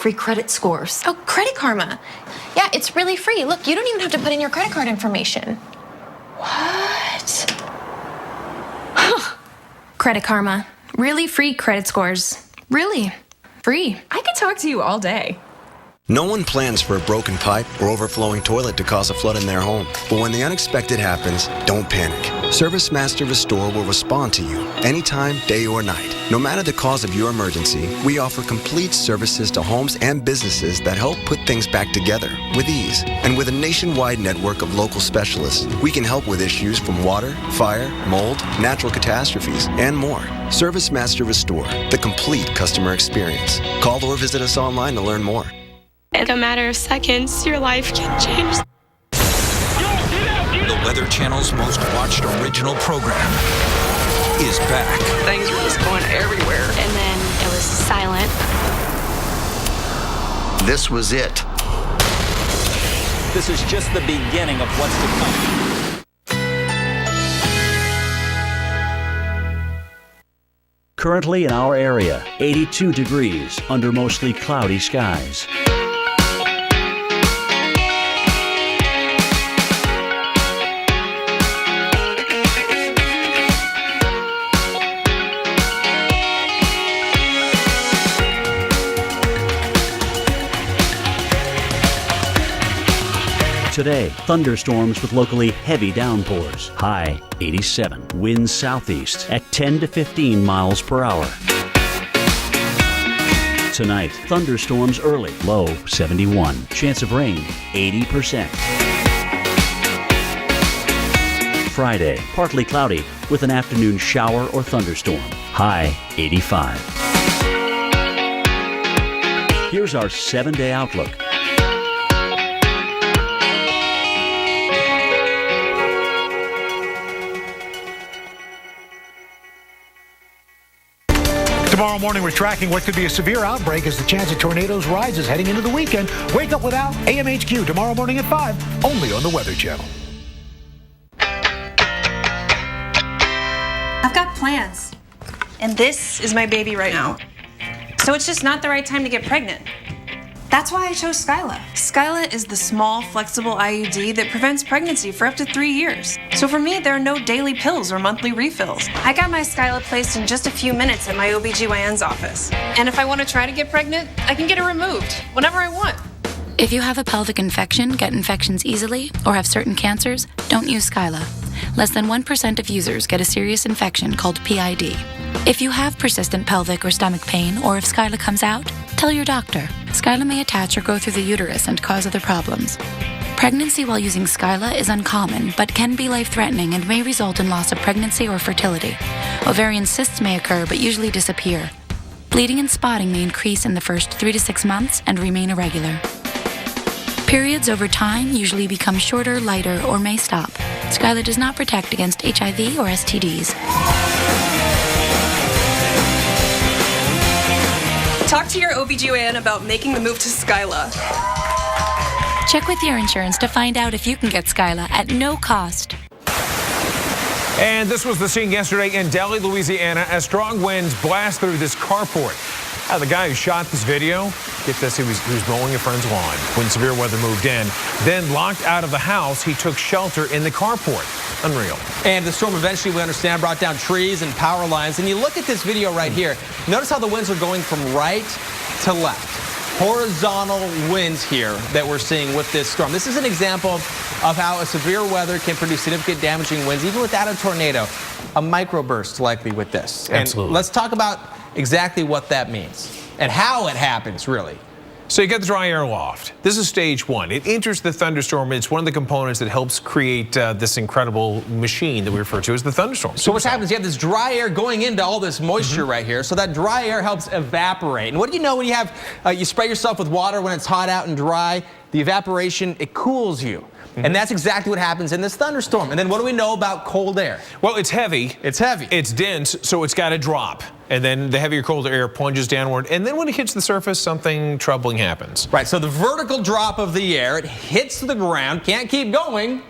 free credit scores. Oh, Credit Karma. Yeah, it's really free. Look, you don't even have to put in your credit card information. What? Credit Karma. Really free credit scores. Really free. I could talk to you all day. No one plans for a broken pipe or overflowing toilet to cause a flood in their home. But when the unexpected happens, don't panic. ServiceMaster Restore will respond to you anytime, day or night. No matter the cause of your emergency, we offer complete services to homes and businesses that help put things back together with ease. And with a nationwide network of local specialists, we can help with issues from water, fire, mold, natural catastrophes, and more. ServiceMaster Restore, the complete customer experience. Call or visit us online to learn more. In a matter of seconds, your life can change. The Weather Channel's most watched original program is back. Things were just going everywhere. And then it was silent. This was it. This is just the beginning of what's to come. Currently in our area, 82 degrees under mostly cloudy skies. Today, thunderstorms with locally heavy downpours. High 87. Winds southeast at 10 to 15 miles per hour. Tonight, thunderstorms early. Low 71. Chance of rain 80%. Friday, partly cloudy with an afternoon shower or thunderstorm. High 85. Here's our 7-day outlook. Tomorrow morning, we're tracking what could be a severe outbreak as the chance of tornadoes rises heading into the weekend. Wake up with Al, AMHQ, tomorrow morning at 5, only on the Weather Channel. I've got plans, and this is my baby right now. So it's just not the right time to get pregnant. That's why I chose Skyla. Skyla is the small, flexible IUD that prevents pregnancy for up to 3 years. So for me, there are no daily pills or monthly refills. I got my Skyla placed in just a few minutes at my OBGYN's office. And if I want to try to get pregnant, I can get it removed whenever I want. If you have a pelvic infection, get infections easily, or have certain cancers, don't use Skyla. Less than 1% of users get a serious infection called PID. If you have persistent pelvic or stomach pain, or if Skyla comes out, tell your doctor. Skyla may attach or go through the uterus and cause other problems. Pregnancy while using Skyla is uncommon, but can be life-threatening and may result in loss of pregnancy or fertility. Ovarian cysts may occur, but usually disappear. Bleeding and spotting may increase in the first 3 to 6 months and remain irregular. Periods over time usually become shorter, lighter, or may stop. Skyla does not protect against HIV or STDs. Talk to your OBGYN about making the move to Skyla. Check with your insurance to find out if you can get Skyla at no cost. And this was the scene yesterday in Delhi, Louisiana, as strong winds blast through this carport. The guy who shot this video, get this, he was mowing a friend's lawn when severe weather moved in. Then locked out of the house, he took shelter in the carport. Unreal. And the storm eventually, we understand, brought down trees and power lines. And you look at this video right here. Notice how the winds are going from right to left. Horizontal winds here that we're seeing with this storm. This is an example of how a severe weather can produce significant damaging winds, even without a tornado. A microburst likely with this. Absolutely. And let's talk about exactly what that means and how it happens, really. So you get the dry air loft. This is stage one. It enters the thunderstorm. It's one of the components that helps create this incredible machine that we refer to as the thunderstorm. So what happens, you have this dry air going into all this moisture right here. So that dry air helps evaporate. And what do you know when you have, you spray yourself with water when it's hot out and dry? The evaporation, it cools you. And that's exactly what happens in this thunderstorm. And then what do we know about cold air? Well, it's heavy. It's heavy. It's dense, so it's got to drop. And then the heavier, colder air plunges downward. And then when it hits the surface, something troubling happens. Right, so the vertical drop of the air, it hits the ground, can't keep going.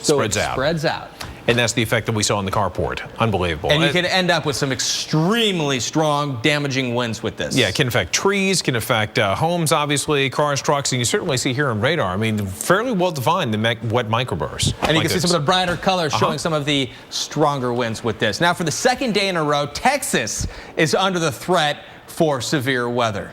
So Spreads it out. Spreads out. And that's the effect that we saw in the carport. Unbelievable. And you can end up with some extremely strong, damaging winds with this. Yeah, it can affect trees, can affect homes, obviously, cars, trucks, and you certainly see here on radar. I mean, fairly well defined, the wet microbursts. And you can see some of the brighter colors showing some of the stronger winds with this. Now, for the second day in a row, Texas is under the threat for severe weather.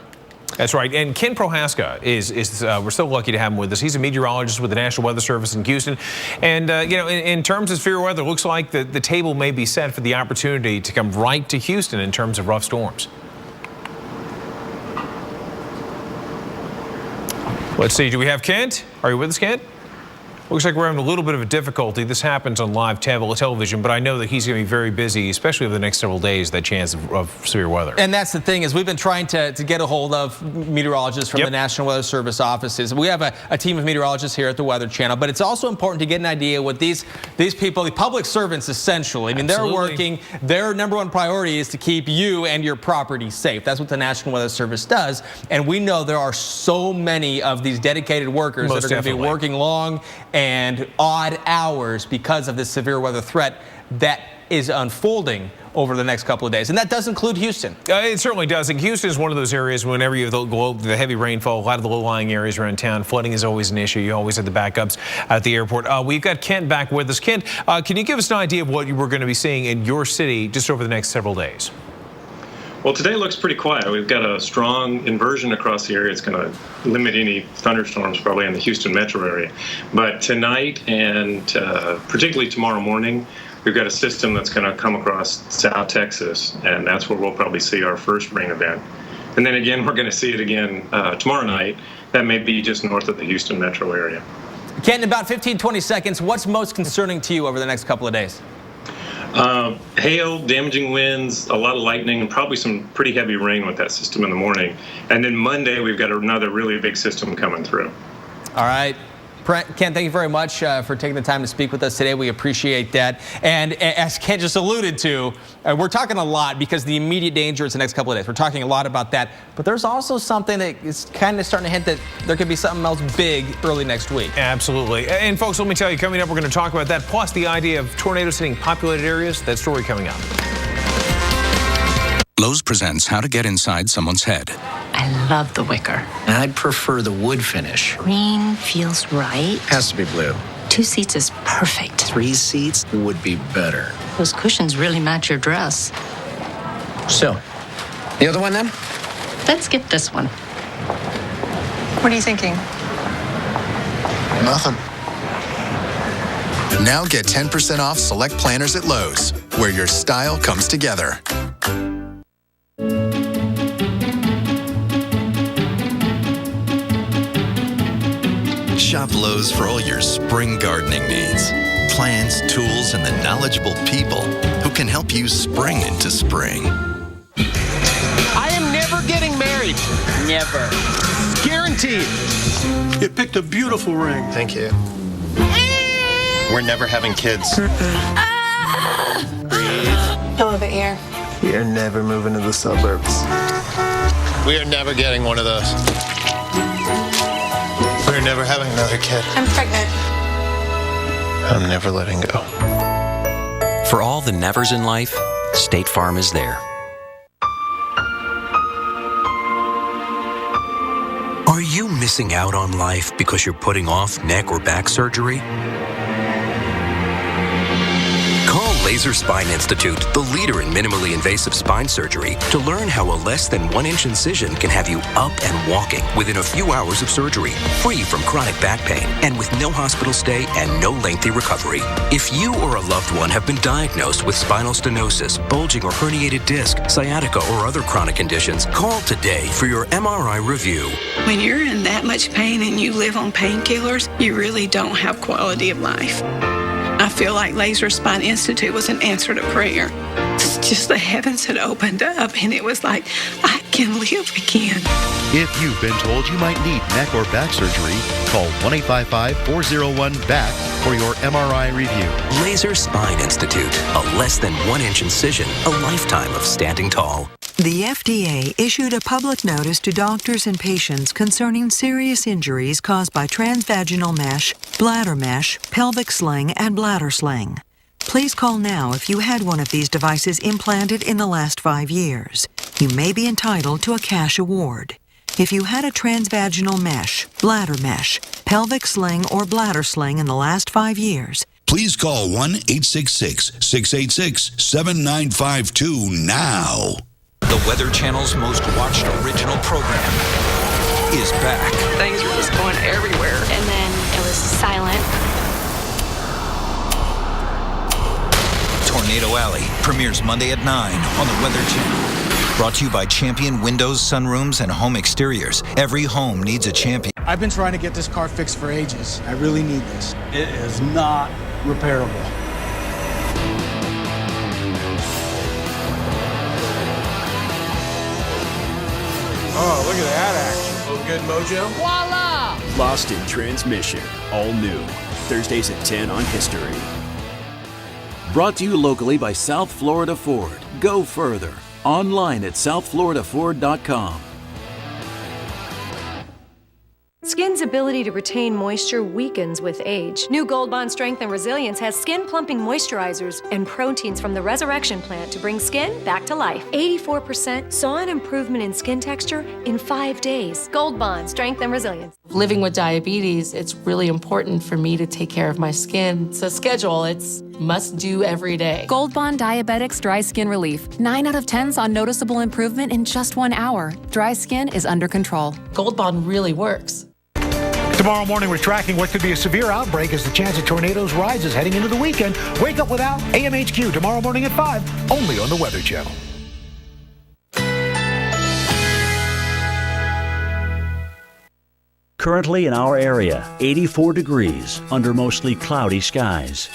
That's right. And Ken Prohaska is we're so lucky to have him with us. He's a meteorologist with the National Weather Service in Houston. And, you know, in terms of severe weather, it looks like the table may be set for the opportunity to come right to Houston in terms of rough storms. Let's see. Do we have Kent? Are you with us, Kent? Looks like we're having a little bit of a difficulty. This happens on live television, but I know that he's going to be very busy, especially over the next several days, that chance of severe weather. And that's the thing, is we've been trying to get a hold of meteorologists from the National Weather Service offices. We have a team of meteorologists here at the Weather Channel, but it's also important to get an idea what these people, the public servants essentially, I mean, they're working, their number one priority is to keep you and your property safe. That's what the National Weather Service does. And we know there are so many of these dedicated workers that are going to be working long and odd hours because of this severe weather threat that is unfolding over the next couple of days. And that does include Houston. It certainly does. And Houston is one of those areas whenever you have the heavy rainfall, a lot of the low-lying areas around town, flooding is always an issue. You always have the backups at the airport. We've got Kent back with us. Kent, can you give us an idea of what we're going to be seeing in your city just over the next several days? Well, today looks pretty quiet. We've got a strong inversion across the area. It's going to limit any thunderstorms probably in the Houston metro area. But tonight and particularly tomorrow morning, we've got a system that's going to come across South Texas, and that's where we'll probably see our first rain event. And then again, we're going to see it again tomorrow night. That may be just north of the Houston metro area. Ken, in about 15, 20 seconds, what's most concerning to you over the next couple of days? Hail, damaging winds, a lot of lightning, and probably some pretty heavy rain with that system in the morning. And then Monday, we've got another really big system coming through. All right. Ken, thank you very much for taking the time to speak with us today. We appreciate that. And as Ken just alluded to, we're talking a lot because the immediate danger is the next couple of days. We're talking a lot about that. But there's also something that is kind of starting to hint that there could be something else big early next week. Absolutely. And folks, let me tell you, coming up, we're going to talk about that, plus the idea of tornadoes hitting populated areas. That story coming up. Lowe's presents how to get inside someone's head. I love the wicker. I'd prefer the wood finish. Green feels right. Has to be blue. 2 seats is perfect. 3 seats would be better. Those cushions really match your dress. So, the other one then? Let's get this one. What are you thinking? Nothing. Now get 10% off select planners at Lowe's, where your style comes together. Shop Lowe's for all your spring gardening needs. Plants, tools, and the knowledgeable people who can help you spring into spring. I am never getting married. Never. Guaranteed. You picked a beautiful ring. Thank you. We're never having kids. Pillow of the ear. We are never moving to the suburbs. We are never getting one of those. We're never having another kid. I'm pregnant. I'm never letting go. For all the nevers in life, State Farm is there. Are you missing out on life because you're putting off neck or back surgery? Call Laser Spine Institute, the leader in minimally invasive spine surgery, to learn how a less than 1-inch incision can have you up and walking within a few hours of surgery, free from chronic back pain, and with no hospital stay and no lengthy recovery. If you or a loved one have been diagnosed with spinal stenosis, bulging or herniated disc, sciatica, or other chronic conditions, call today for your MRI review. When you're in that much pain and you live on painkillers, you really don't have quality of life. I feel like Laser Spine Institute was an answer to prayer. It's just the heavens had opened up, and it was like, I can live again. If you've been told you might need neck or back surgery, call 1-855-401-BACK for your MRI review. Laser Spine Institute, a less than 1-inch incision, a lifetime of standing tall. The FDA issued a public notice to doctors and patients concerning serious injuries caused by transvaginal mesh, bladder mesh, pelvic sling, and bladder sling. Please call now if you had one of these devices implanted in the last 5 years. You may be entitled to a cash award. If you had a transvaginal mesh, bladder mesh, pelvic sling, or bladder sling in the last 5 years, please call 1-866-686-7952 now. The Weather Channel's most watched original program is back. Things were just going everywhere. And then it was silent. Tornado Alley premieres Monday at 9 on the Weather Channel. Brought to you by Champion Windows, Sunrooms, and Home Exteriors. Every home needs a champion. I've been trying to get this car fixed for ages. I really need this. It is not repairable. Oh, look at that action. Oh, good mojo. Voila! Lost in Transmission. All new. Thursdays at 10 on History. Brought to you locally by South Florida Ford. Go further. Online at southfloridaford.com. Skin's ability to retain moisture weakens with age. New Gold Bond Strength and Resilience has skin-plumping moisturizers and proteins from the Resurrection Plant to bring skin back to life. 84% saw an improvement in skin texture in 5 days. Gold Bond Strength and Resilience. Living with diabetes, it's really important for me to take care of my skin. It's a schedule. It's must do every day. Gold Bond Diabetics Dry Skin Relief. 9 out of 10 saw noticeable improvement in just 1 hour. Dry skin is under control. Gold Bond really works. Tomorrow morning, we're tracking what could be a severe outbreak as the chance of tornadoes rises heading into the weekend. Wake up without AMHQ tomorrow morning at 5, only on the Weather Channel. Currently in our area, 84 degrees under mostly cloudy skies.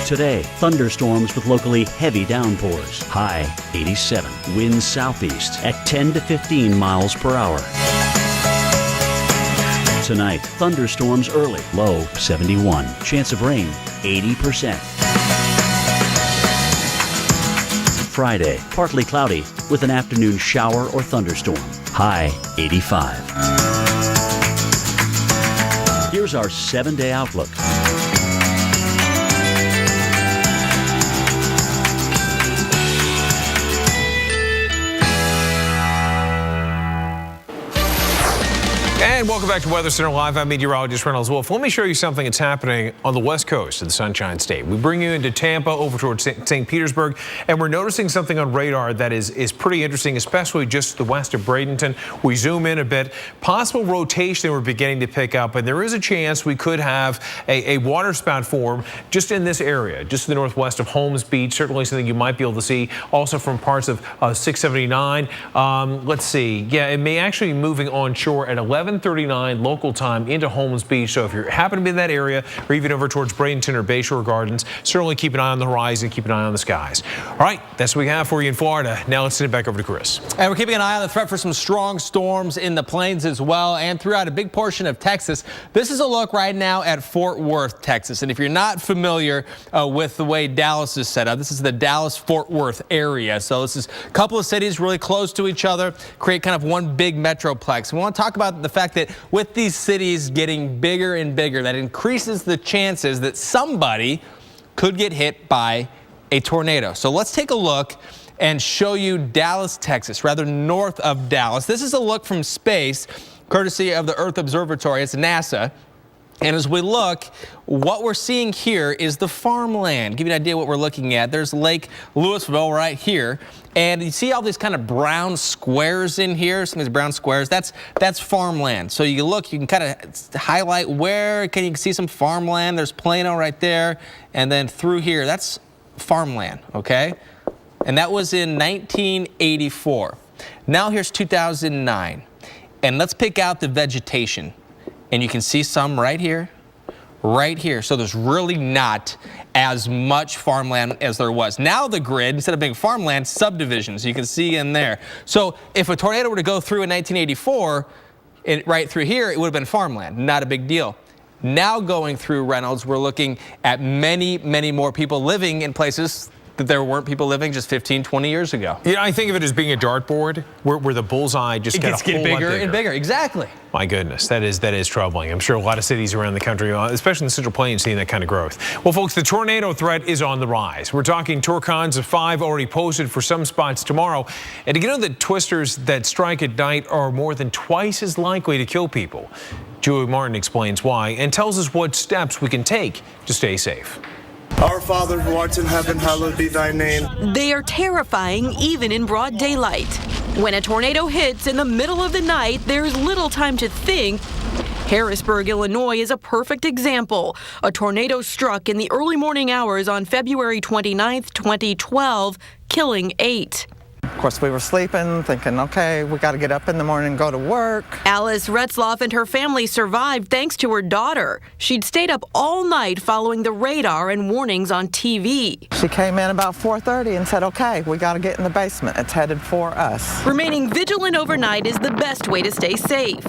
Today, thunderstorms with locally heavy downpours. High 87. Winds southeast at 10 to 15 miles per hour. Tonight, thunderstorms early. Low 71. Chance of rain 80%. Friday, partly cloudy with an afternoon shower or thunderstorm. High 85. Here's our 7-day outlook. And welcome back to Weather Center Live. I'm meteorologist Reynolds Wolf. Let me show you something that's happening on the west coast of the Sunshine State. We bring you into Tampa, over towards St. Petersburg, and we're noticing something on radar that is pretty interesting, especially just to the west of Bradenton. We zoom in a bit. Possible rotation we're beginning to pick up, and there is a chance we could have a waterspout form just in this area, just to the northwest of Holmes Beach. Certainly something you might be able to see also from parts of 679. Let's see. Yeah, it may actually be moving onshore at 11:39 local time into Holmes Beach. So if you happen to be in that area or even over towards Bradenton or Bayshore Gardens, certainly keep an eye on the horizon, keep an eye on the skies. All right, that's what we have for you in Florida. Now let's send it back over to Chris. And we're keeping an eye on the threat for some strong storms in the plains as well and throughout a big portion of Texas. This is a look right now at Fort Worth, Texas. And if you're not familiar with the way Dallas is set up, this is the Dallas-Fort Worth area. So this is a couple of cities really close to each other, create kind of one big metroplex. We want to talk about the fact that with these cities getting bigger and bigger, that increases the chances that somebody could get hit by a tornado. So let's take a look and show you Dallas, Texas, rather north of Dallas. This is a look from space, courtesy of the Earth Observatory. It's NASA. And as we look, what we're seeing here is the farmland. Give you an idea what we're looking at. There's Lake Louisville right here. And you see all these kind of brown squares in here, some of these brown squares, that's farmland. So you look, you can kind of highlight where you can see some farmland. There's Plano right there. And then through here, that's farmland, okay? And that was in 1984. Now here's 2009. And let's pick out the vegetation. And you can see some right here. So there's really not as much farmland as there was. Now the grid, instead of being farmland, subdivisions, you can see in there. So if a tornado were to go through in 1984, right through here, it would have been farmland, not a big deal. Now going through Reynolds, we're looking at many, many more people living in places that there weren't people living just 15, 20 years ago. Yeah, I think of it as being a dartboard where the bullseye just gets bigger and bigger. Exactly. My goodness, that is troubling. I'm sure a lot of cities around the country, especially in the Central Plains, seeing that kind of growth. Well, folks, the tornado threat is on the rise. We're talking torcons of 5 already posted for some spots tomorrow. And to get on the twisters that strike at night are more than twice as likely to kill people. Julie Martin explains why and tells us what steps we can take to stay safe. Our Father who art in heaven, hallowed be thy name. They are terrifying even in broad daylight. When a tornado hits in the middle of the night, there's little time to think. Harrisburg, Illinois is a perfect example. A tornado struck in the early morning hours on February 29, 2012, killing 8. Of course, we were sleeping, thinking, okay, we got to get up in the morning and go to work. Alice Retzloff and her family survived thanks to her daughter. She'd stayed up all night following the radar and warnings on TV. She came in about 4:30 and said, okay, we got to get in the basement. It's headed for us. Remaining vigilant overnight is the best way to stay safe.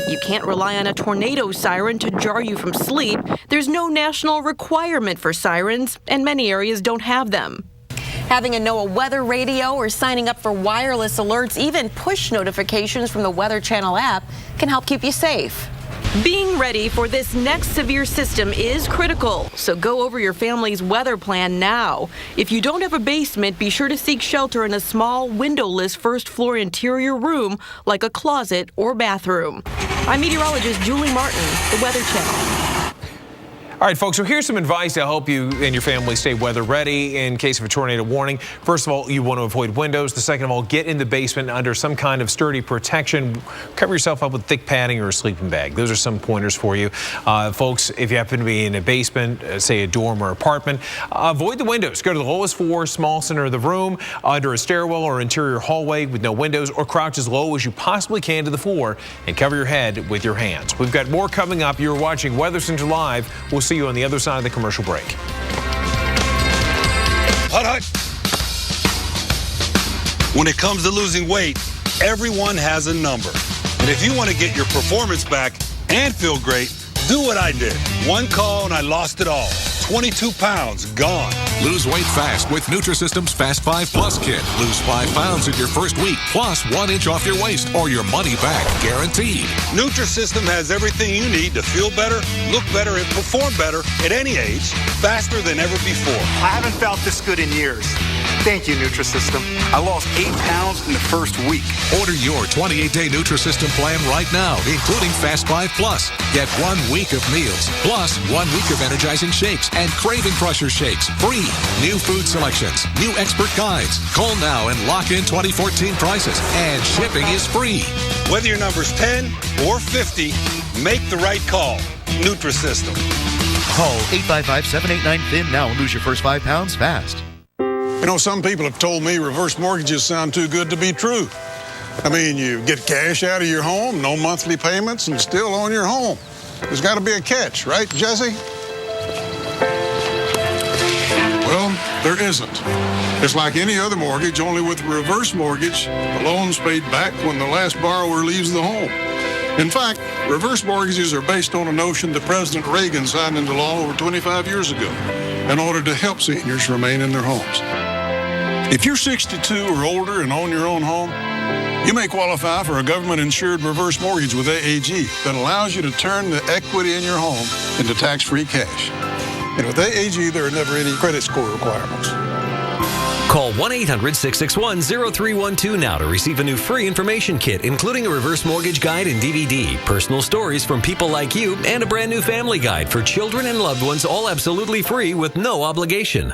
You can't rely on a tornado siren to jar you from sleep. There's no national requirement for sirens, and many areas don't have them. Having a NOAA weather radio or signing up for wireless alerts, even push notifications from the Weather Channel app can help keep you safe. Being ready for this next severe system is critical, so go over your family's weather plan now. If you don't have a basement, be sure to seek shelter in a small, windowless first-floor interior room like a closet or bathroom. I'm meteorologist Julie Martin, the Weather Channel. All right, folks, so here's some advice to help you and your family stay weather ready in case of a tornado warning. First of all, you want to avoid windows. The second of all, get in the basement under some kind of sturdy protection. Cover yourself up with thick padding or a sleeping bag. Those are some pointers for you. Folks, if you happen to be in a basement, say a dorm or apartment, avoid the windows. Go to the lowest floor, small center of the room, under a stairwell or interior hallway with no windows, or crouch as low as you possibly can to the floor and cover your head with your hands. We've got more coming up. You're watching Weather Center Live. We'll see you on the other side of the commercial break. Hut. When it comes to losing weight, everyone has a number. And if you want to get your performance back and feel great, do what I did. One call and I lost it all. 22 pounds gone. Lose weight fast with Nutrisystem's Fast 5 Plus kit. Lose 5 pounds in your first week, plus 1 inch off your waist or your money back guaranteed. Nutrisystem has everything you need to feel better, look better, and perform better at any age, faster than ever before. I haven't felt this good in years. Thank you, Nutrisystem. I lost 8 pounds in the first week. Order your 28-day Nutrisystem plan right now, including Fast 5 Plus. Get 1 week of meals, plus 1 week of energizing shakes and Craving Crusher shakes free. New food selections, new expert guides. Call now and lock in 2014 prices, and shipping is free. Whether your number's 10 or 50, make the right call. Nutrisystem. Call 855-789-FIN now and lose your first 5 pounds fast. You know, some people have told me reverse mortgages sound too good to be true. I mean, you get cash out of your home, no monthly payments, and still own your home. There's got to be a catch, right, Jesse? Well, there isn't. It's like any other mortgage, only with a reverse mortgage, the loan's paid back when the last borrower leaves the home. In fact, reverse mortgages are based on a notion that President Reagan signed into law over 25 years ago in order to help seniors remain in their homes. If you're 62 or older and own your own home, you may qualify for a government-insured reverse mortgage with AAG that allows you to turn the equity in your home into tax-free cash. And with AAG, there are never any credit score requirements. Call 1-800-661-0312 now to receive a new free information kit, including a reverse mortgage guide and DVD, personal stories from people like you, and a brand new family guide for children and loved ones, all absolutely free with no obligation.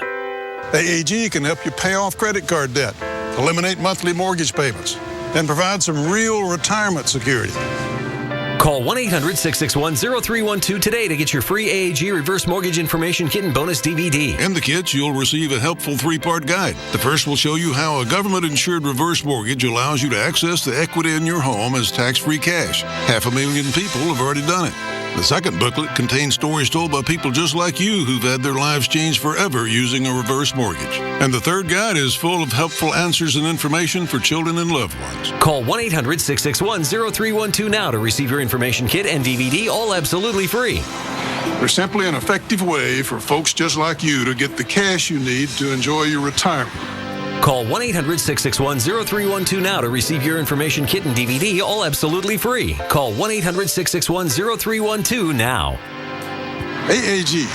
AAG can help you pay off credit card debt, eliminate monthly mortgage payments, and provide some real retirement security. Call 1-800-661-0312 today to get your free AAG reverse mortgage information kit and bonus DVD. In the kit, you'll receive a helpful 3-part guide. The first will show you how a government-insured reverse mortgage allows you to access the equity in your home as tax-free cash. 500,000 people have already done it. The second booklet contains stories told by people just like you who've had their lives changed forever using a reverse mortgage. And the third guide is full of helpful answers and information for children and loved ones. Call 1-800-661-0312 now to receive your information kit and DVD, all absolutely free. They're simply an effective way for folks just like you to get the cash you need to enjoy your retirement. Call 1-800-661-0312 now to receive your information kit and DVD, all absolutely free. Call 1-800-661-0312 now. AAG,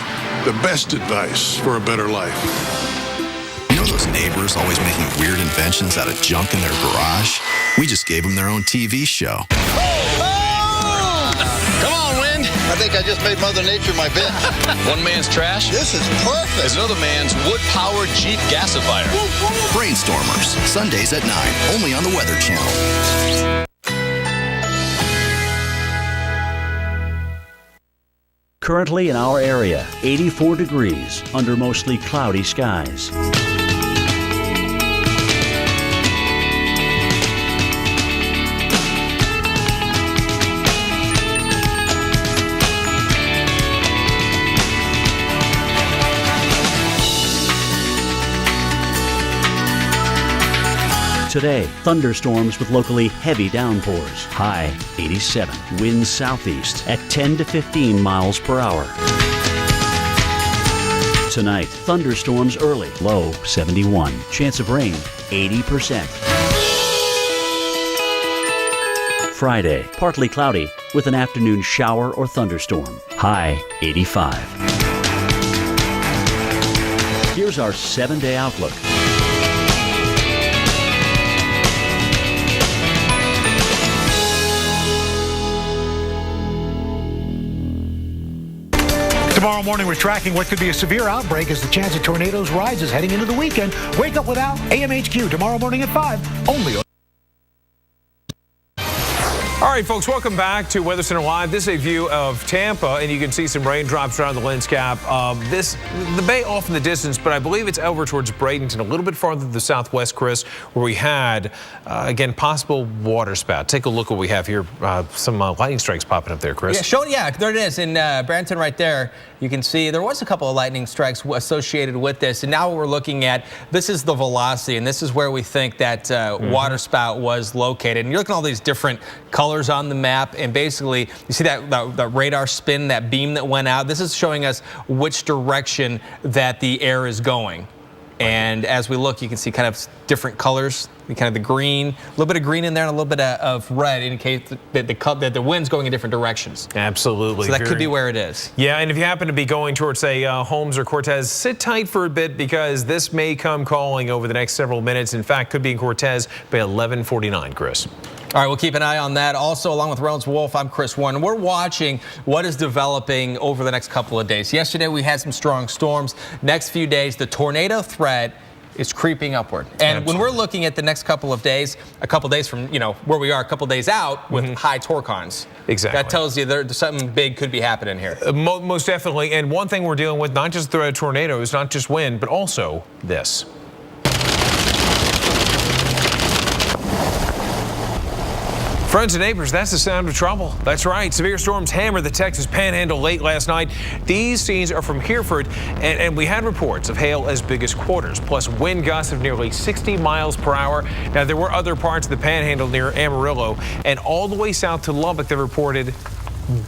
the best advice for a better life. You know those neighbors always making weird inventions out of junk in their garage? We just gave them their own TV show. Come on, Wind. I think I just made Mother Nature my bitch. One man's trash. This is perfect. Is another man's wood-powered Jeep gasifier. Brainstormers, Sundays at 9, only on the Weather Channel. Currently in our area, 84 degrees under mostly cloudy skies. Today, thunderstorms with locally heavy downpours. High 87. Winds southeast at 10 to 15 miles per hour. Tonight, thunderstorms early. Low 71. Chance of rain 80%. Friday, partly cloudy with an afternoon shower or thunderstorm. High 85. Here's our 7-day outlook. Tomorrow morning, we're tracking what could be a severe outbreak as the chance of tornadoes rises heading into the weekend. Wake up without AMHQ tomorrow morning at 5, only on. All right, folks, welcome back to Weather Center Live. This is a view of Tampa, and you can see some raindrops around the lens cap. The bay off in the distance, but I believe it's over towards Bradenton, a little bit farther to the southwest, Chris, where we had, again, possible water spout. Take a look what we have here. Some lightning strikes popping up there, Chris. Yeah, there it is in Bradenton right there. You can see there was a couple of lightning strikes associated with this, and now what we're looking at, this is the velocity, and this is where we think that water spout was located. And you're looking at all these different colors on the map, and basically you see that radar spin, that beam that went out. This is showing us which direction that the air is going. And as we look, you can see kind of different colors, kind of the green, a little bit of green in there, and a little bit of red indicates that the wind's going in different directions. Absolutely. So that could be where it is. Yeah, and if you happen to be going towards, say, Holmes or Cortez, sit tight for a bit because this may come calling over the next several minutes. In fact, could be in Cortez by 11:49, Chris. All right, we'll keep an eye on that. Also, along with Reynolds Wolf, I'm Chris Warren. We're watching what is developing over the next couple of days. Yesterday, we had some strong storms. Next few days, the tornado threat is creeping upward. And when we're looking at the next couple of days, a couple days from where we are, a couple days out with high torcons. Exactly. That tells you there's something big could be happening here. Most definitely. And one thing we're dealing with, not just the threat of tornadoes, not just wind, but also this. Friends and neighbors, that's the sound of trouble. That's right. Severe storms hammered the Texas Panhandle late last night. These scenes are from Hereford, and we had reports of hail as big as quarters, plus wind gusts of nearly 60 miles per hour. Now, there were other parts of the Panhandle near Amarillo, and all the way south to Lubbock that reported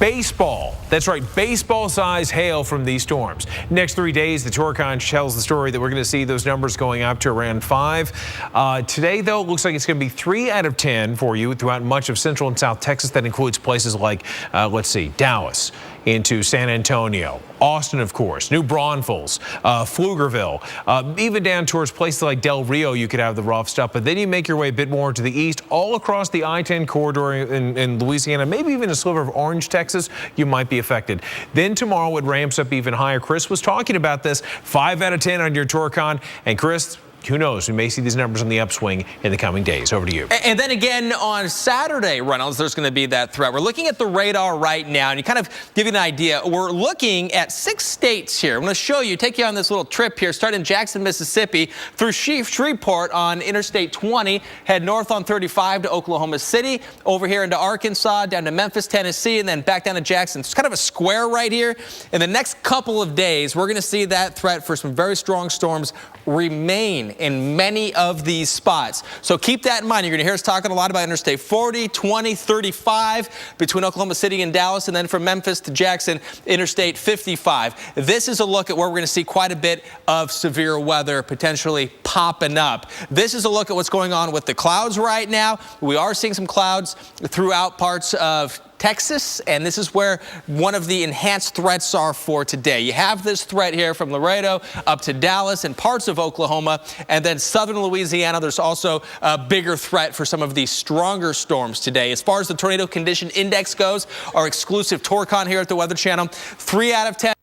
baseball. That's right, baseball-sized hail from these storms. Next 3 days, the Torcon tells the story that we're going to see those numbers going up to around 5. Today, though, it looks like it's going to be 3 out of 10 for you throughout much of central and south Texas. That includes places like, let's see, Dallas, into San Antonio, Austin, of course, New Braunfels, Pflugerville, even down towards places like Del Rio, you could have the rough stuff. But then you make your way a bit more to the east, all across the I-10 corridor in Louisiana, maybe even a sliver of Orange, Texas, you might be affected. Then tomorrow it ramps up even higher. Chris was talking about this, 5 out of 10 on your Torcon. And Chris, who knows? We may see these numbers on the upswing in the coming days. Over to you. And then again on Saturday, Reynolds, there's going to be that threat. We're looking at the radar right now, and you kind of give you an idea. We're looking at 6 states here. I'm going to show you, take you on this little trip here, starting in Jackson, Mississippi, through Shreveport on Interstate 20, head north on 35 to Oklahoma City, over here into Arkansas, down to Memphis, Tennessee, and then back down to Jackson. It's kind of a square right here. In the next couple of days, we're going to see that threat for some very strong storms remain in many of these spots. So keep that in mind. You're going to hear us talking a lot about Interstate 40, 20, 35 between Oklahoma City and Dallas, and then from Memphis to Jackson, Interstate 55. This is a look at where we're going to see quite a bit of severe weather potentially popping up. This is a look at what's going on with the clouds right now. We are seeing some clouds throughout parts of Texas, and this is where one of the enhanced threats are for today. You have this threat here from Laredo up to Dallas and parts of Oklahoma, and then southern Louisiana. There's also a bigger threat for some of these stronger storms today. As far as the tornado condition index goes, our exclusive Torcon here at the Weather Channel, 3 out of 10.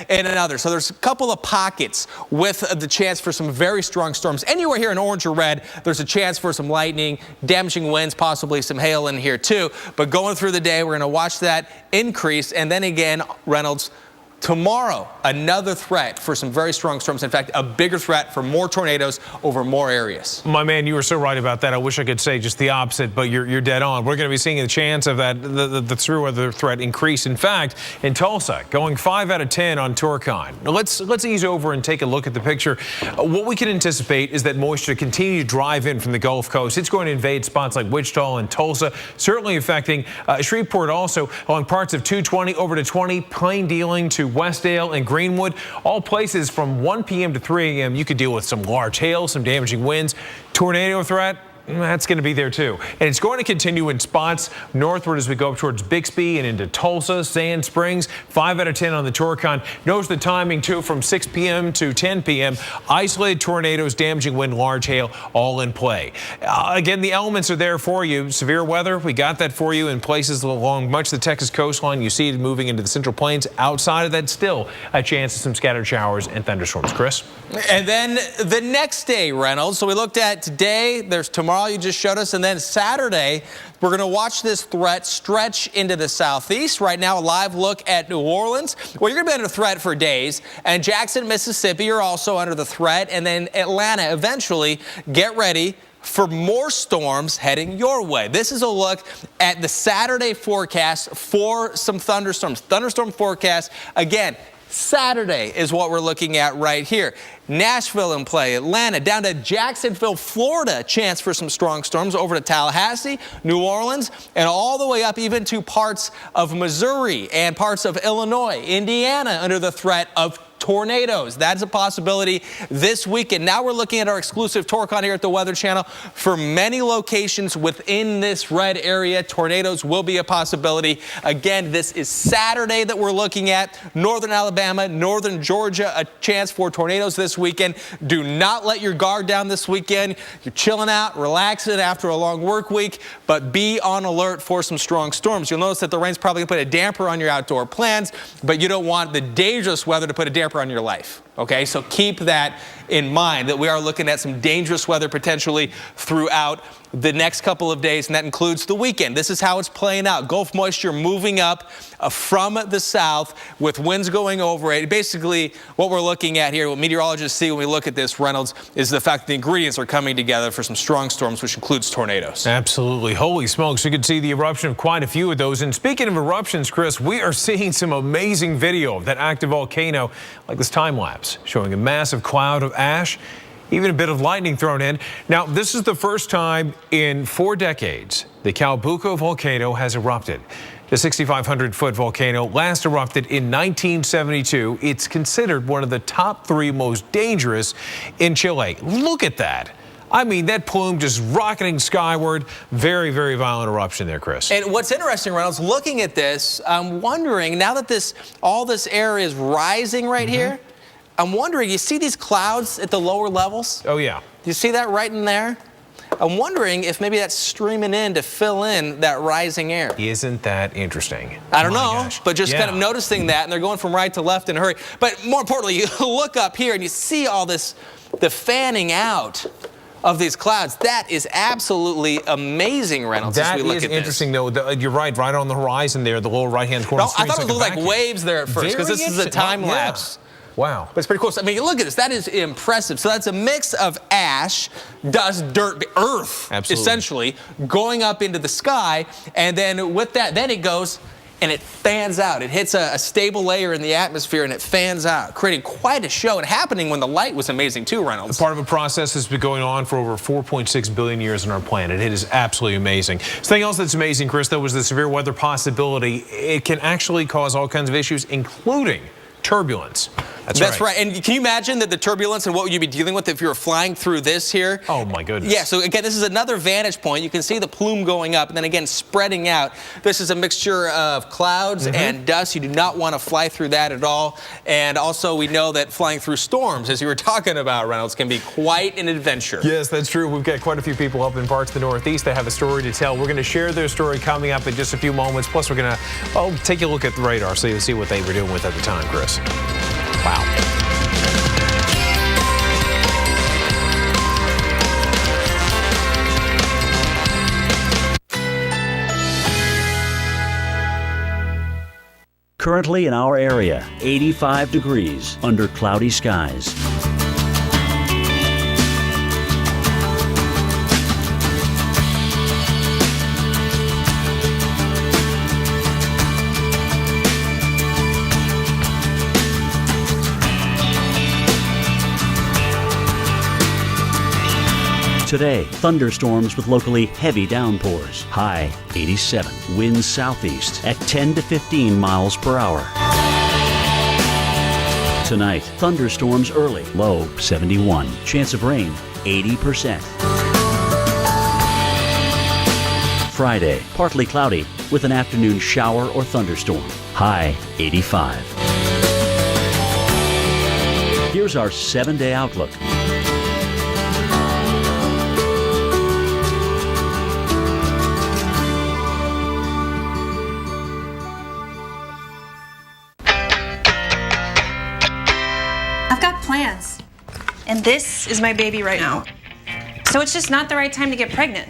And another. So there's a couple of pockets with the chance for some very strong storms. Anywhere here in orange or red, there's a chance for some lightning, damaging winds, possibly some hail in here too. But going through the day, we're going to watch that increase. And then again, Reynolds, tomorrow, another threat for some very strong storms. In fact, a bigger threat for more tornadoes over more areas. My man, you were so right about that. I wish I could say just the opposite, but you're dead on. We're going to be seeing the chance of that, the severe weather threat increase. In fact, in Tulsa, going 5 out of 10 on Torcon. Now let's ease over and take a look at the picture. What we can anticipate is that moisture continue to drive in from the Gulf Coast. It's going to invade spots like Wichita and Tulsa, certainly affecting Shreveport also along parts of 220 over to 20, plain dealing to Westdale and Greenwood, all places from 1 p.m. to 3 a.m. you could deal with some large hail, some damaging winds, tornado threat. That's going to be there too. And it's going to continue in spots northward as we go up towards Bixby and into Tulsa, Sand Springs. 5 out of 10 on the Torcon. Notice the timing too, from 6 p.m. to 10 p.m. Isolated tornadoes, damaging wind, large hail, all in play. Again, the elements are there for you. Severe weather, we got that for you in places along much of the Texas coastline. You see it moving into the Central Plains. Outside of that, still a chance of some scattered showers and thunderstorms. Chris? And then the next day, Reynolds. So we looked at today. There's tomorrow you just showed us, and then Saturday we're going to watch this threat stretch into the southeast. Right now, a live look at New Orleans. Well, you're going to be under threat for days, and Jackson, Mississippi, you're also under the threat, and then Atlanta. Eventually, get ready for more storms heading your way. This is a look at the Saturday forecast for some thunderstorms. Thunderstorm forecast again. Saturday is what we're looking at right here. Nashville in play, Atlanta, down to Jacksonville, Florida, chance for some strong storms, over to Tallahassee, New Orleans, and all the way up even to parts of Missouri and parts of Illinois, Indiana under the threat of tornadoes. That's a possibility this weekend. Now we're looking at our exclusive Torcon here at the Weather Channel. For many locations within this red area, tornadoes will be a possibility. Again, this is Saturday that we're looking at. Northern Alabama, northern Georgia, a chance for tornadoes this weekend. Do not let your guard down this weekend. You're chilling out, relaxing after a long work week, but be on alert for some strong storms. You'll notice that the rain's probably going to put a damper on your outdoor plans, but you don't want the dangerous weather to put a damper on your life. Okay, so keep that in mind, that we are looking at some dangerous weather potentially throughout the next couple of days, and that includes the weekend. This is how it's playing out. Gulf moisture moving up from the south with winds going over it. Basically, what we're looking at here, what meteorologists see when we look at this, Reynolds, is the fact that the ingredients are coming together for some strong storms, which includes tornadoes. Absolutely. Holy smokes, you could see the eruption of quite a few of those. And speaking of eruptions, Chris, we are seeing some amazing video of that active volcano, like this time lapse, showing a massive cloud of ash, even a bit of lightning thrown in. Now, this is the first time in 4 decades the Calbuco volcano has erupted. The 6,500-foot volcano last erupted in 1972. It's considered one of the top 3 most dangerous in Chile. Look at that. I mean, that plume just rocketing skyward. Very, very violent eruption there, Chris. And what's interesting, Reynolds, looking at this, I'm wondering, now that all this air is rising right here, I'm wondering, you see these clouds at the lower levels? Oh, yeah. Do you see that right in there? I'm wondering if maybe that's streaming in to fill in that rising air. Isn't that interesting? I don't know, but just kind of noticing that, and they're going from right to left in a hurry. But more importantly, you look up here and you see all this the fanning out of these clouds, that is absolutely amazing, Reynolds. That as we look is at interesting, though. You're right on the horizon there, the lower right-hand corner. No, I thought it looked like waves there at first, because this is a time lapse. Wow. But it's pretty cool. So, I mean, look at this. That is impressive. So that's a mix of ash, dust, dirt, earth, essentially, going up into the sky. And then with that, then it goes and it fans out. It hits a stable layer in the atmosphere and it fans out, creating quite a show and happening when the light was amazing too, Reynolds. Part of a process that's been going on for over 4.6 billion years on our planet. It is absolutely amazing. Something else that's amazing, Chris, though, was the severe weather possibility. It can actually cause all kinds of issues, including turbulence. That's right. And can you imagine that the turbulence and what would you be dealing with if you were flying through this here? Oh, my goodness. Yeah, so again, this is another vantage point. You can see the plume going up and then again spreading out. This is a mixture of clouds and dust. You do not want to fly through that at all. And also, we know that flying through storms, as you were talking about, Reynolds, can be quite an adventure. Yes, that's true. We've got quite a few people up in parts of the Northeast that have a story to tell. We're going to share their story coming up in just a few moments. Plus, we're going to take a look at the radar so you'll see what they were doing with at the time, Chris. Wow. Currently in our area, 85 degrees under cloudy skies. Today, thunderstorms with locally heavy downpours. High 87. Winds southeast at 10 to 15 miles per hour. Tonight, thunderstorms early. Low 71. Chance of rain 80%. Friday, partly cloudy with an afternoon shower or thunderstorm. High 85. Here's our 7-day outlook. Plans. And this is my baby right now. So it's just not the right time to get pregnant.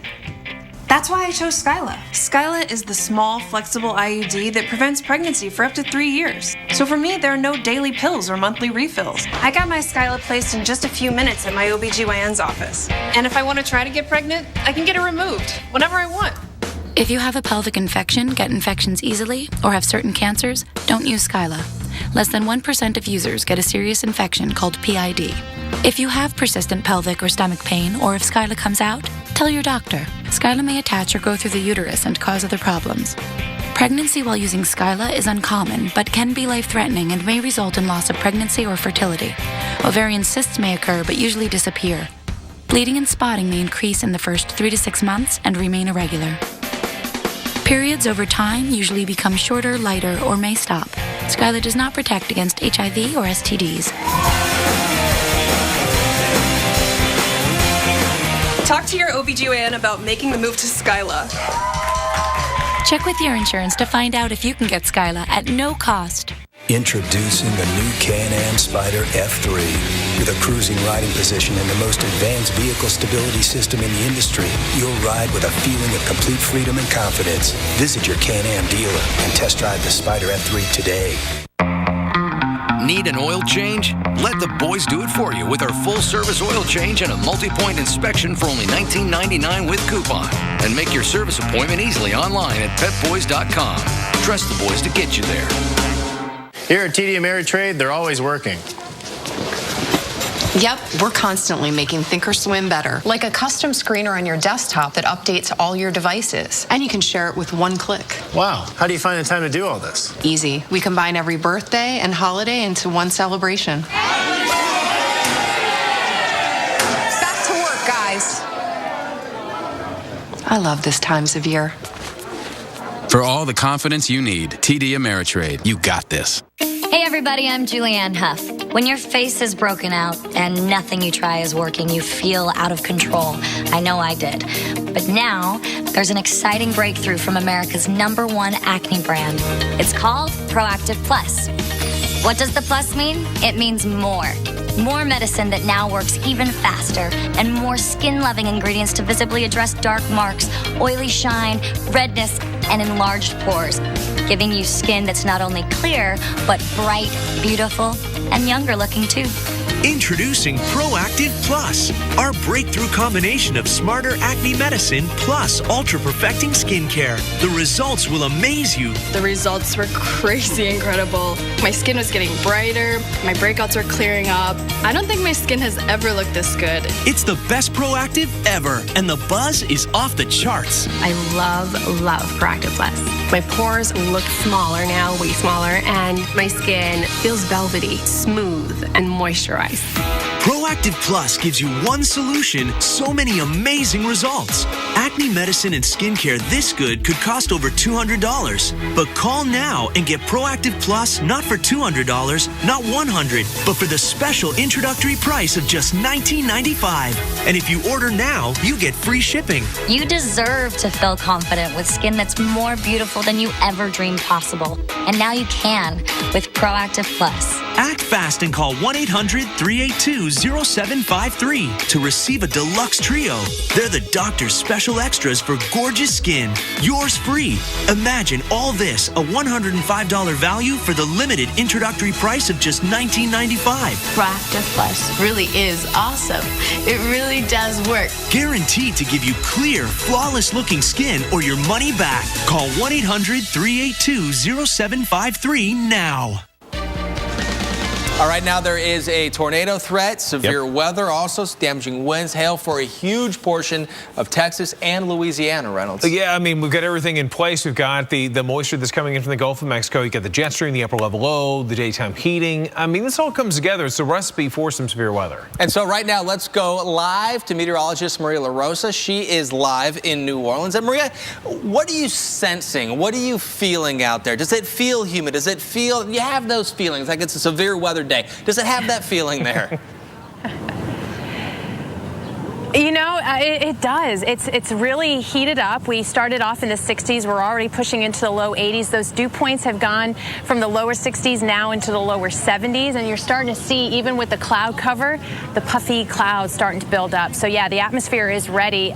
That's why I chose Skyla. Skyla is the small, flexible IUD that prevents pregnancy for up to 3 years. So for me, there are no daily pills or monthly refills. I got my Skyla placed in just a few minutes at my OBGYN's office. And if I want to try to get pregnant, I can get it removed whenever I want. If you have a pelvic infection, get infections easily, or have certain cancers, don't use Skyla. Less than 1% of users get a serious infection called PID. If you have persistent pelvic or stomach pain, or if Skyla comes out, tell your doctor. Skyla may attach or go through the uterus and cause other problems. Pregnancy while using Skyla is uncommon, but can be life-threatening and may result in loss of pregnancy or fertility. Ovarian cysts may occur, but usually disappear. Bleeding and spotting may increase in the first 3 to 6 months and remain irregular. Periods over time usually become shorter, lighter, or may stop. Skyla does not protect against HIV or STDs. Talk to your OBGYN about making the move to Skyla. Check with your insurance to find out if you can get Skyla at no cost. Introducing the new Can-Am Spyder F3. With a cruising riding position and the most advanced vehicle stability system in the industry, you'll ride with a feeling of complete freedom and confidence. Visit your Can-Am dealer and test drive the Spyder F3 today. Need an oil change? Let the boys do it for you with our full-service oil change and a multi-point inspection for only $19.99 with coupon. And make your service appointment easily online at petboys.com. Trust the boys to get you there. Here at TD Ameritrade, they're always working. Yep, we're constantly making Thinkorswim better. Like a custom screener on your desktop that updates all your devices. And you can share it with one click. Wow, how do you find the time to do all this? Easy. We combine every birthday and holiday into one celebration. Back to work, guys. I love this times of year. For all the confidence you need, TD Ameritrade, you got this. Hey everybody, I'm Julianne Hough. When your face is broken out and nothing you try is working, you feel out of control. I know I did. But now, there's an exciting breakthrough from America's #1 acne brand. It's called Proactive Plus. What does the plus mean? It means more. More medicine that now works even faster, and more skin-loving ingredients to visibly address dark marks, oily shine, redness, and enlarged pores, giving you skin that's not only clear, but bright, beautiful, and younger looking too. Introducing Proactive Plus, our breakthrough combination of smarter acne medicine plus ultra-perfecting skincare. The results will amaze you. The results were crazy incredible. My skin was getting brighter, my breakouts were clearing up. I don't think my skin has ever looked this good. It's the best Proactive ever, and the buzz is off the charts. I love Proactive Plus. My pores look smaller now, way smaller, and my skin feels velvety, smooth, and moisturized. Proactive Plus gives you one solution, so many amazing results. Acne medicine and skincare this good could cost over $200. But call now and get Proactive Plus not for $200, not $100, but for the special introductory price of just $19.95. And if you order now, you get free shipping. You deserve to feel confident with skin that's more beautiful than you ever dreamed possible. And now you can with Proactive Plus. Act fast and call 1-800-382-0753 to receive a deluxe trio. They're the doctor's special extras for gorgeous skin. Yours free. Imagine all this, a $105 value for the limited introductory price of just $19.95. Proactive Plus really is awesome. It really does work. Guaranteed to give you clear, flawless looking skin or your money back. Call 1-800-382-0753 now. All right, now there is a tornado threat, severe weather, also damaging winds, hail for a huge portion of Texas and Louisiana, Reynolds. Yeah, I mean, we've got everything in place. We've got the moisture that's coming in from the Gulf of Mexico. You got the jet stream, the upper level low, the daytime heating. I mean, this all comes together. It's a recipe for some severe weather. And so right now, let's go live to meteorologist Maria LaRosa. She is live in New Orleans. And Maria, what are you sensing? What are you feeling out there? Does it feel humid? Does it feel, you have those feelings like it's a severe weather day? Does it have that feeling there? You know, it does. It's really heated up. We started off in the 60s. We're already pushing into the low 80s. Those dew points have gone from the lower 60s now into the lower 70s. And you're starting to see, even with the cloud cover, the puffy clouds starting to build up. So, yeah, the atmosphere is ready.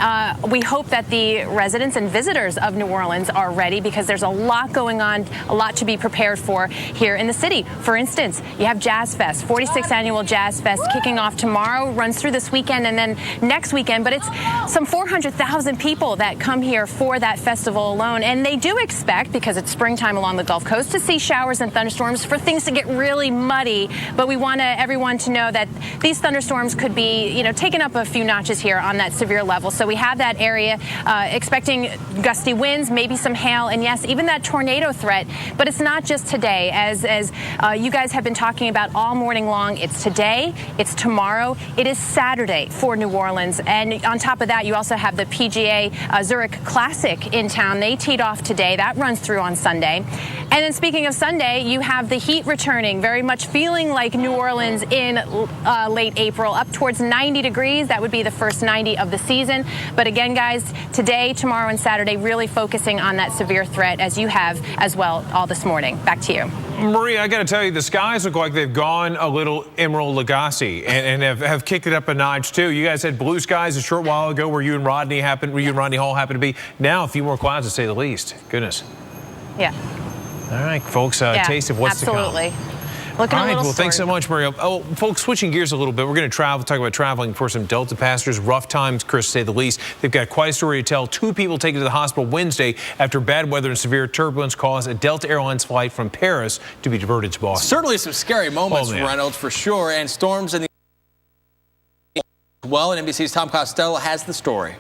We hope that the residents and visitors of New Orleans are ready because there's a lot going on, a lot to be prepared for here in the city. For instance, you have Jazz Fest, 46th Annual Jazz Fest, kicking off tomorrow, runs through this weekend, and then next weekend, but it's some 400,000 people that come here for that festival alone, and they do expect, because it's springtime along the Gulf Coast, to see showers and thunderstorms for things to get really muddy, but we want everyone to know that these thunderstorms could be, you know, taken up a few notches here on that severe level. So we have that area expecting gusty winds, maybe some hail, and yes, even that tornado threat, but it's not just today, as you guys have been talking about all morning long. It's today, it's tomorrow, it is Saturday for New Orleans. And on top of that, you also have the PGA Zurich Classic in town. They teed off today. That runs through on Sunday. And then speaking of Sunday, you have the heat returning, very much feeling like New Orleans in late April, up towards 90 degrees. That would be the first 90 of the season. But again, guys, today, tomorrow, and Saturday, really focusing on that severe threat, as you have as well all this morning. Back to you. Maria, I got to tell you, the skies look like they've gone a little Emerald Lagasse and have kicked it up a notch, too. You guys had blue skies a short while ago where you and Rodney Hall happened to be. Now a few more clouds, to say the least. Goodness. Yeah. All right, folks, taste of what's to come. Absolutely. Looking all right, a little well, thanks so story. much, Maria. Oh, folks, switching gears a little bit, we're going to talk about traveling for some Delta passengers. Rough times, Chris, to say the least. They've got quite a story to tell. 2 people taken to the hospital Wednesday after bad weather and severe turbulence caused a Delta Airlines flight from Paris to be diverted to Boston. Certainly some scary moments, Reynolds, for sure, and storms in the well, and NBC's Tom Costello has the story.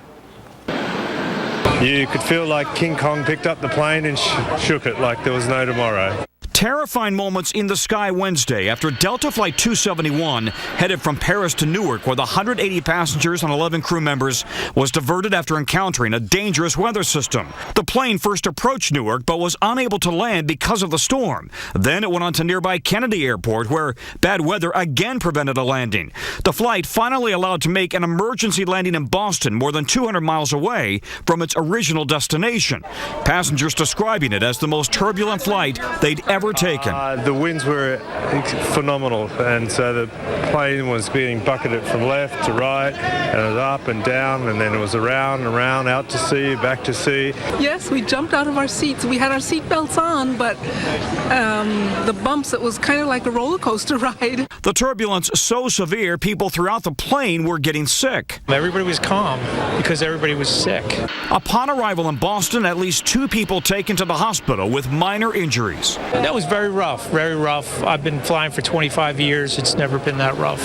You could feel like King Kong picked up the plane and shook it like there was no tomorrow. Terrifying moments in the sky Wednesday after Delta Flight 271 headed from Paris to Newark with 180 passengers and 11 crew members was diverted after encountering a dangerous weather system. The plane first approached Newark but was unable to land because of the storm. Then it went on to nearby Kennedy Airport where bad weather again prevented a landing. The flight finally allowed to make an emergency landing in Boston, more than 200 miles away from its original destination. Passengers describing it as the most turbulent flight they'd ever ever taken. The winds were phenomenal, and so the plane was being bucketed from left to right, and it was up and down, and then it was around and around, out to sea, back to sea. Yes, we jumped out of our seats. We had our seat belts on, but the bumps, it was kind of like a roller coaster ride. The turbulence so severe, people throughout the plane were getting sick. Everybody was calm because everybody was sick. Upon arrival in Boston, at least 2 people taken to the hospital with minor injuries. That was very rough, very rough. I've been flying for 25 years. It's never been that rough.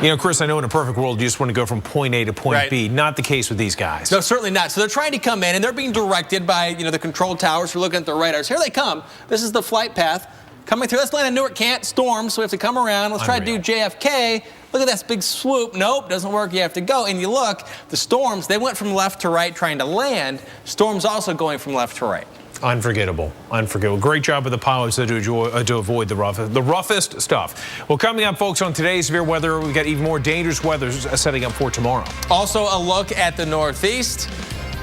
You know, Chris, I know in a perfect world you just want to go from point A to point B. Not the case with these guys. No, certainly not. So they're trying to come in, and they're being directed by, the control towers. We're looking at the radars. Here they come. This is the flight path coming through. Let's land in Newark. Can't. Storm, so we have to come around. Let's try to do JFK. Look at that big swoop. Nope, doesn't work. You have to go. And you look, the storms, they went from left to right trying to land. Storms also going from left to right. Unforgettable. Unforgettable. Great job with the pilots to avoid the roughest stuff. Well, coming up, folks, on today's severe weather, we've got even more dangerous weather setting up for tomorrow. Also, a look at the Northeast.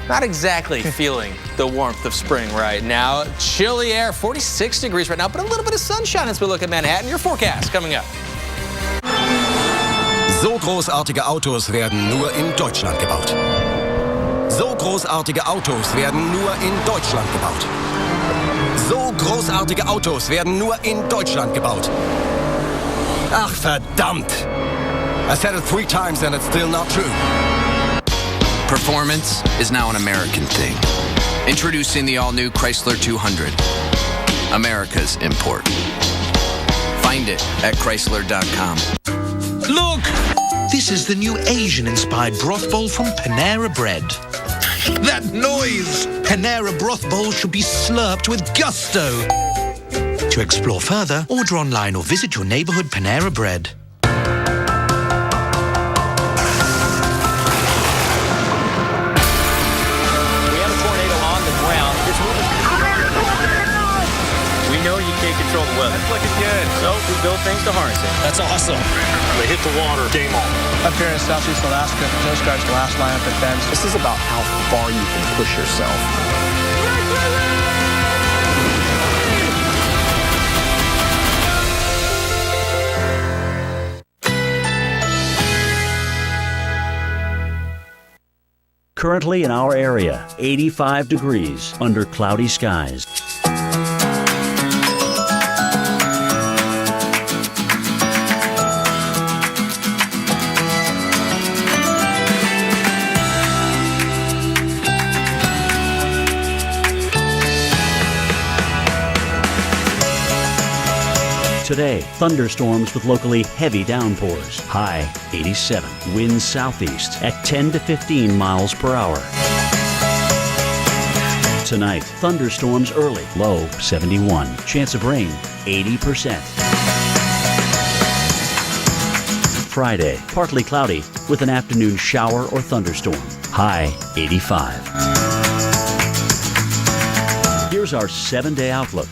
Not exactly feeling the warmth of spring right now. Chilly air, 46 degrees right now, but a little bit of sunshine as we look at Manhattan. Your forecast coming up. So großartige Autos werden nur in Deutschland gebaut. So großartige Autos werden nur in Deutschland gebaut. So großartige Autos werden nur in Deutschland gebaut. Ach, verdammt! I said it 3 times and it's still not true. Performance is now an American thing. Introducing the all-new Chrysler 200. America's import. Find it at Chrysler.com. Look! This is the new Asian-inspired broth bowl from Panera Bread. That noise! Panera broth bowl should be slurped with gusto. To explore further, order online or visit your neighborhood Panera Bread. Control the weather. That's looking good. So we build things to harness it. That's awesome. They hit the water. Game on. Up here in Southeast Alaska, Coast Guard's last line of defense. This is about how far you can push yourself. Currently in our area, 85 degrees under cloudy skies. Today, thunderstorms with locally heavy downpours. High 87. Winds southeast at 10 to 15 miles per hour. Tonight, thunderstorms early. Low 71. Chance of rain 80%. Friday, partly cloudy with an afternoon shower or thunderstorm. High 85. Here's our 7-day outlook.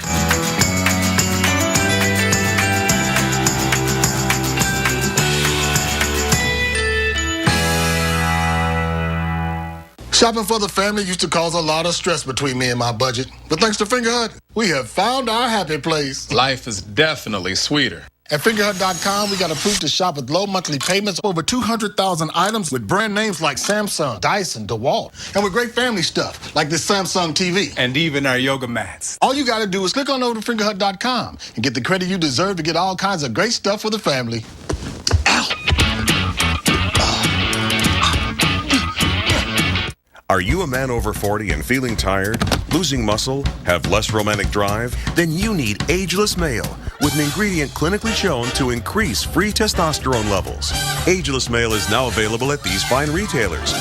Shopping for the family used to cause a lot of stress between me and my budget. But thanks to Fingerhut, we have found our happy place. Life is definitely sweeter. At Fingerhut.com, we got approved to shop with low monthly payments, over 200,000 items with brand names like Samsung, Dyson, DeWalt, and with great family stuff like this Samsung TV. And even our yoga mats. All you got to do is click on over to Fingerhut.com and get the credit you deserve to get all kinds of great stuff for the family. Are you a man over 40 and feeling tired, losing muscle, have less romantic drive? Then you need Ageless Male, with an ingredient clinically shown to increase free testosterone levels. Ageless Male is now available at these fine retailers.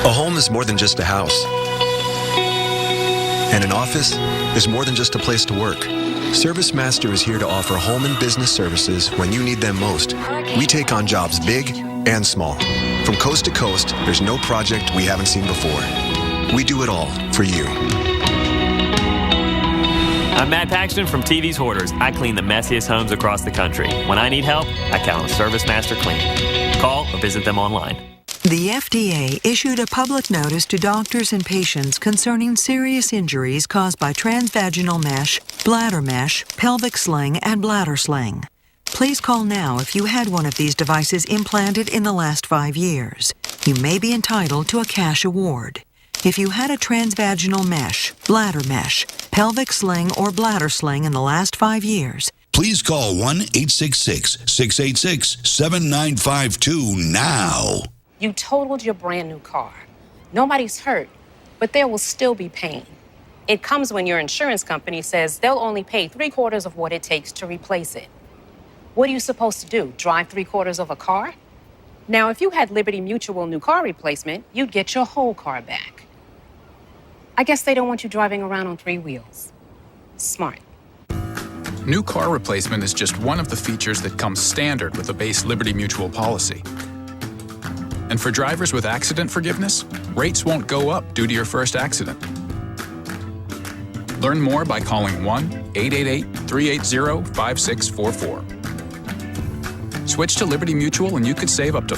A home is more than just a house. And an office is more than just a place to work. ServiceMaster is here to offer home and business services when you need them most. We take on jobs big and small. From coast to coast, there's no project we haven't seen before. We do it all for you. I'm Matt Paxton from TV's Hoarders. I clean the messiest homes across the country. When I need help, I count on ServiceMaster Clean. Call or visit them online. The FDA issued a public notice to doctors and patients concerning serious injuries caused by transvaginal mesh, bladder mesh, pelvic sling, and bladder sling. Please call now if you had one of these devices implanted in the last 5 years. You may be entitled to a cash award. If you had a transvaginal mesh, bladder mesh, pelvic sling, or bladder sling in the last 5 years, please call 1-866-686-7952 now. You totaled your brand new car. Nobody's hurt, but there will still be pain. It comes when your insurance company says they'll only pay 3/4 of what it takes to replace it. What are you supposed to do? Drive 3/4 of a car? Now, if you had Liberty Mutual new car replacement, you'd get your whole car back. I guess they don't want you driving around on 3 wheels. Smart. New car replacement is just one of the features that comes standard with a base Liberty Mutual policy. And for drivers with accident forgiveness, rates won't go up due to your first accident. Learn more by calling 1-888-380-5644. Switch to Liberty Mutual and you could save up to